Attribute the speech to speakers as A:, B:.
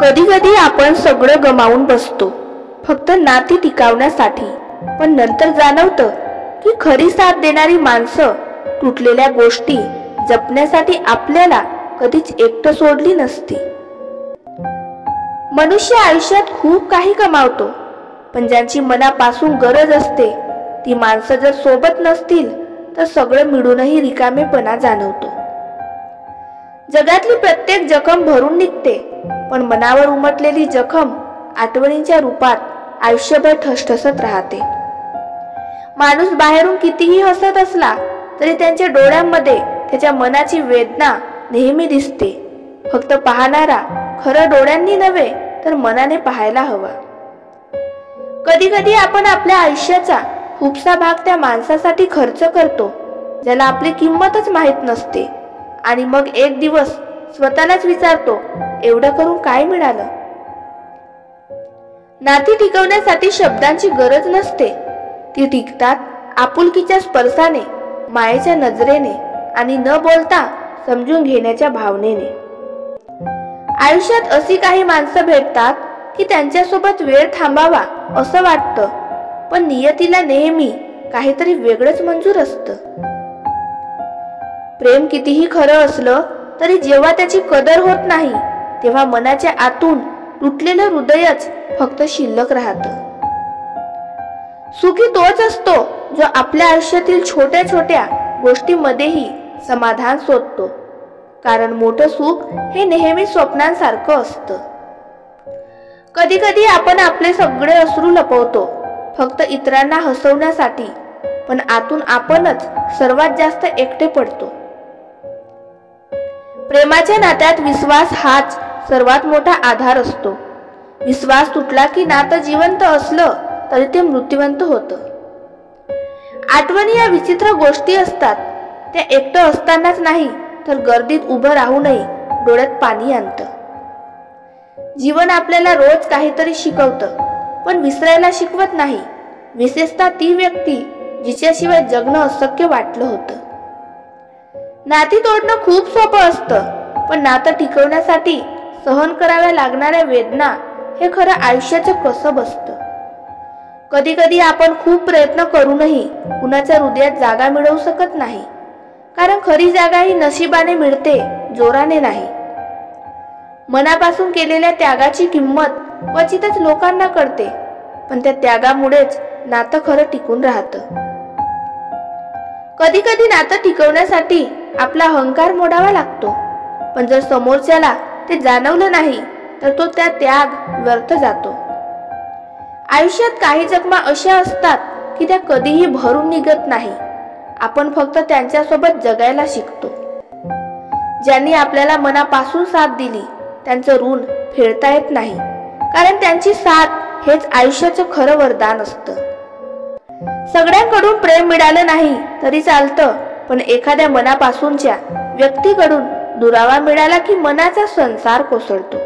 A: कधी कधी आपण सगळं गमावून बसतो फक्त नाती टिकवण्यासाठी, पण नंतर जाणवतं की खरी साथ देणारी माणसं, तुटलेल्या गोष्टी जपण्यासाठी आपल्याला कधीच एकटं सोडली नसती. मनुष्य आयुष्यात खूप काही कमावतो, पण ज्यांची मनापासून गरज असते ती माणसं जर सोबत नसतील तर सगळं मिळूनही रिकामेपणा जाणवतो. जगातली प्रत्येक जखम भरून निघते, पण मनावर उमटलेली जखम आठवणींच्या रूपात आयुष्यभर ठसठसत राहते. माणूस बाहेरून कितीही हसत असला तरी त्यांच्या डोळ्यांमध्ये त्याच्या मनाची वेदना नेहमी दिसते. फक्त पाहणारा खरं डोळ्यांनी नव्हे तर मनाने पाहायला हवा. कधी कधी आपण आपल्या आयुष्याचा खूपसा भाग त्या माणसासाठी खर्च करतो ज्याला आपली किंमतच माहीत नसते, आणि मग एक दिवस स्वतःलाच विचारतो, एवढं करून काय मिळालं? नाती टिकवण्यासाठी शब्दांची गरज नसते, ती टिकतात आपुलकीच्या स्पर्शाने, मायेच्या नजरेने आणि न बोलता समजून घेण्याच्या भावनेने. आयुष्यात अशी काही माणसं भेटतात की त्यांच्यासोबत वेळ थांबावा असं वाटतं, पण नियतीला नेहमी काहीतरी वेगळंच मंजूर असतं. प्रेम कितीही खरं असलं तरी जेव्हा त्याची कदर होत नाही तेव्हा मनाच्या आतून तुटलेलं हृदयच फक्त शिल्लक राहतं. सुखी तोच असतो जो आपल्या आयुष्यातील छोट्या छोट्या गोष्टींमध्येही समाधान शोधतो, कारण मोठं सुख हे नेहमी स्वप्नांसारखं असतं. कधी कधी आपण आपले सगळे अश्रू लपवतो फक्त इतरांना हसवण्यासाठी, पण आतून आपणच सर्वात जास्त एकटे पडतो. प्रेमाच्या नात्यात विश्वास हाच सर्वात मोठा आधार असतो. विश्वास तुटला की नातं जिवंत असलं तरी ते मृत्यूवंत होतं. आठवणी या विचित्र गोष्टी असतात, त्या एकटं असतानाच नाही तर गर्दीत उभं राहूनही डोळ्यात पाणी आणतं. जीवन आपल्याला रोज काहीतरी शिकवतं, पण विसरायला शिकवत नाही, विशेषतः ती व्यक्ती जिच्याशिवाय जगणं अशक्य वाटलं होतं. नाती तोडणं खूप सोपं असतं, पण नातं टिकवण्यासाठी सहन कराव्या लागणाऱ्या वेदना हे खरं आयुष्याचं कसब असतं. कधी कधी आपण खूप प्रयत्न करूनही कुणाच्या हृदयात जागा मिळवू शकत नाही, कारण खरी जागा ही नशिबाने मिळते, जोराने नाही. मनापासून केलेल्या त्यागाची किंमत क्वचितच लोकांना कळते, पण त्या त्यागामुळेच नातं खरं टिकून राहतं. कधी कधी नातं टिकवण्यासाठी आपला अहंकार मोडावा लागतो, पण जर समोरच्याला ते जाणवलं नाही तर तो त्या त्याग व्यर्थ जातो. आयुष्यात काही जखमा अशा असतात की त्या कधीही भरून निघत नाही, आपण फक्त त्यांच्यासोबत जगायला शिकतो. ज्यांनी आपल्याला मनापासून साथ दिली त्यांचं ऋण फेडता येत नाही, कारण त्यांची साथ हेच आयुष्याचं खरं वरदान असतं. सगळ्यांकडून प्रेम मिळालं नाही तरी चालतं, पण एखाद्या मनापासूनच्या व्यक्तीकडून दुरावा मिळाला की मनाचा संसार कोसळतो.